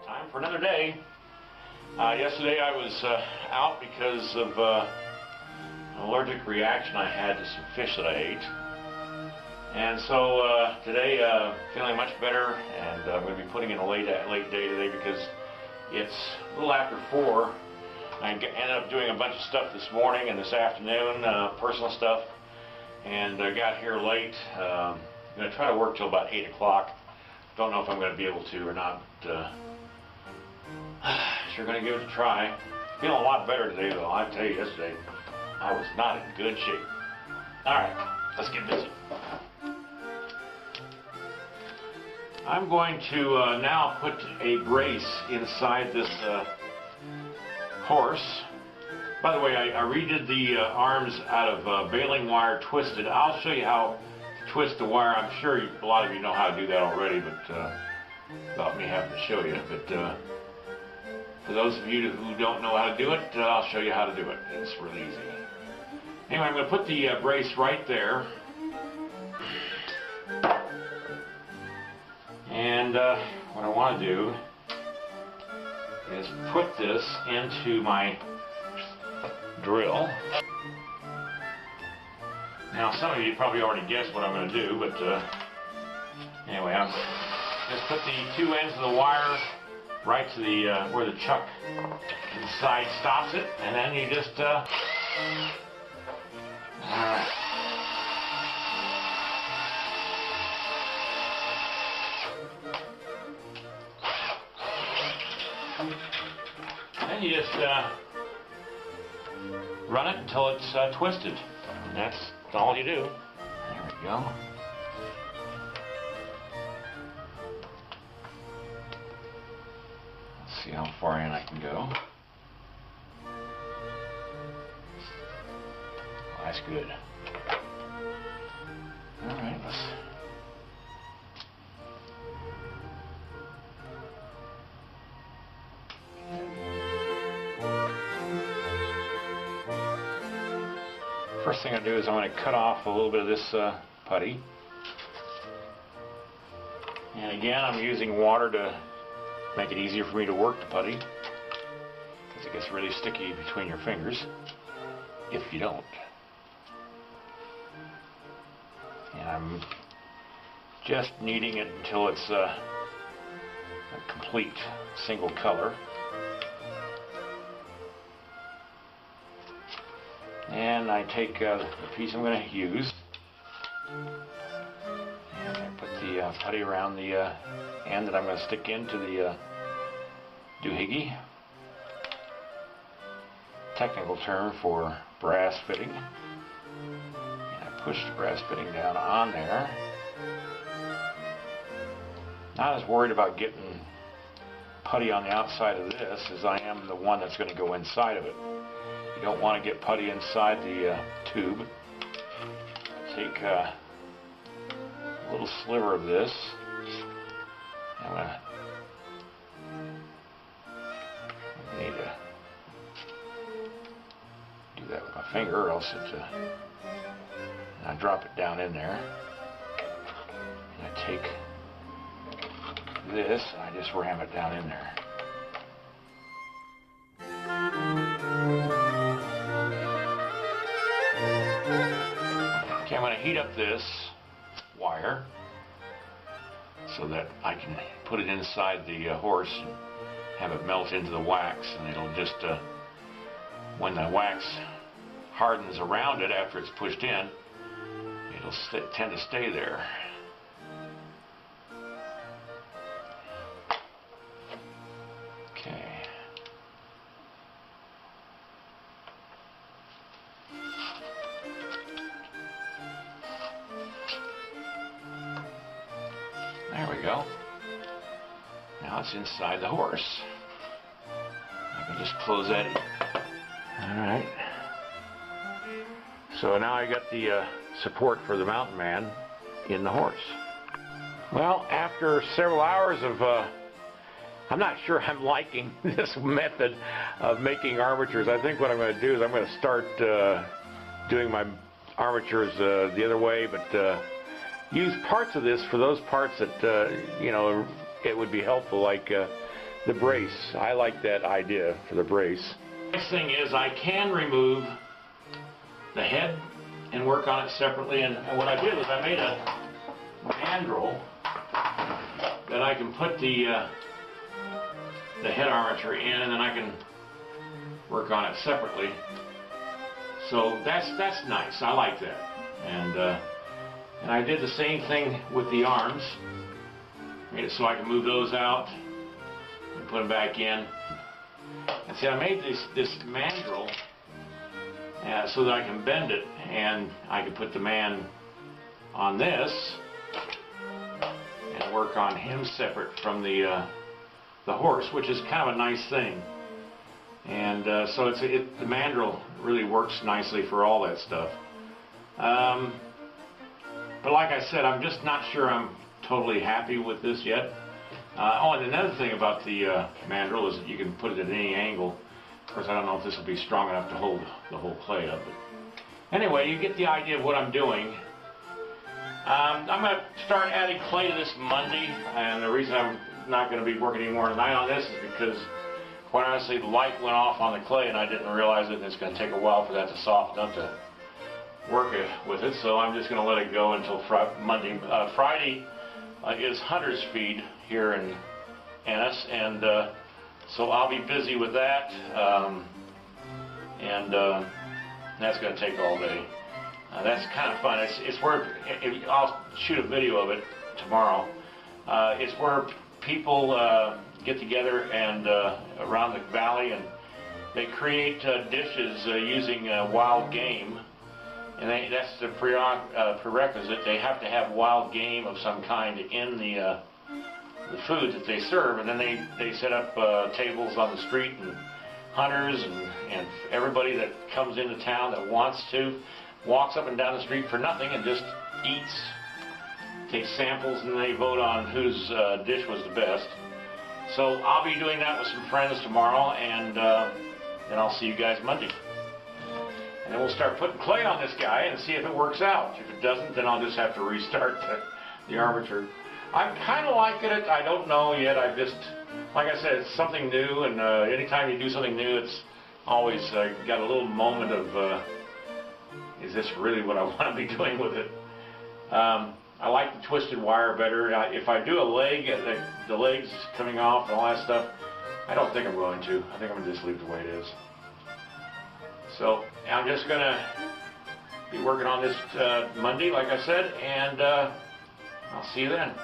Time for another day. Yesterday I was out because of an allergic reaction I had to some fish that I ate. And so today, feeling much better, and I'm going to be putting in a late day today because it's a little after 4. I ended up doing a bunch of stuff this morning and this afternoon, personal stuff, and I got here late. I'm going to try to work till about 8 o'clock. Don't know if I'm going to be able to or not, but sure going to give it a try. Feeling a lot better today, though. I tell you, yesterday I was not in good shape. All right, let's get busy. I'm going to now put a brace inside this horse. By the way, I redid the arms out of baling wire twisted. I'll show you how to twist the wire. I'm sure a lot of you know how to do that already, but without me having to show you. But for those of you who don't know how to do it, I'll show you how to do it. It's really easy. Anyway, I'm going to put the brace right there. And what I want to do is put this into my drill. Now, some of you probably already guessed what I'm going to do, but anyway, I'm just put the two ends of the wire right to the where the chuck inside stops it, and then you just then you just run it until it's twisted. And that's all you do. There we go. Let's see how far in I can go. Oh, that's good. All right, let's. First thing I do is I'm going to cut off a little bit of this putty. And again, I'm using water to make it easier for me to work the putty, because it gets really sticky between your fingers if you don't. And I'm just kneading it until it's a complete single color. And I take the piece I'm going to use, and I put the putty around the end that I'm going to stick into the doohickey. Technical term for brass fitting. And I push the brass fitting down on there. Not as worried about getting putty on the outside of this as I am the one that's going to go inside of it. You don't want to get putty inside the tube. Take a little sliver of this. I'm going to need to do that with my finger, or else it's and I drop it down in there. And I take this and I just ram it down in there. Okay, I'm going to heat up this wire so that I can put it inside the horse and have it melt into the wax, and it'll just, when the wax hardens around it after it's pushed in, it'll tend to stay there. Okay. There we go. Now it's inside the horse. I can just close that in. Alright. So now I got the support for the mountain man in the horse. Well, after several hours of, I'm not sure I'm liking this method of making armatures. I think what I'm going to do is I'm going to start doing my armatures the other way, but use parts of this for those parts that, you know, it would be helpful, like the brace. I like that idea for the brace. Next thing is I can remove the head and work on it separately, and what I did was I made a mandrel that I can put the head armature in, and then I can work on it separately. So that's nice. I like that. And I did the same thing with the arms. Made it so I can move those out and put them back in. And see, I made this mandrel so that I can bend it, and I can put the man on this and work on him separate from the horse, which is kind of a nice thing. And so the mandrel really works nicely for all that stuff. But like I said, I'm just not sure I'm totally happy with this yet. Oh, and another thing about the mandrel is that you can put it at any angle. Of course, I don't know if this will be strong enough to hold the whole clay up. But anyway, you get the idea of what I'm doing. I'm going to start adding clay to this Monday, and the reason I'm not going to be working any more tonight on this is because, quite honestly, the light went off on the clay and I didn't realize it, and it's going to take a while for that to soften up to work with it. So I'm just going to let it go until Monday. Friday is Hunter's Feed here in Ennis, and so I'll be busy with that, and that's going to take all day. That's kind of fun. It's where I'll shoot a video of it tomorrow. It's where people get together and around the valley, and they create dishes using wild game, and that's the prerequisite. They have to have wild game of some kind in the food that they serve, and then they set up tables on the street, and hunters and everybody that comes into town that wants to walks up and down the street for nothing and just eats, takes samples, and they vote on whose dish was the best. So I'll be doing that with some friends tomorrow, and then I'll see you guys Monday. And then we'll start putting clay on this guy and see if it works out. If it doesn't, then I'll just have to restart the armature. I'm kind of liking it. I don't know yet. I just, like I said, it's something new, and anytime you do something new, it's always got a little moment of, is this really what I want to be doing with it? I like the twisted wire better. If I do a leg, the legs coming off and all that stuff, I don't think I'm going to. I think I'm going to just leave it the way it is. So I'm just going to be working on this Monday, like I said, and I'll see you then.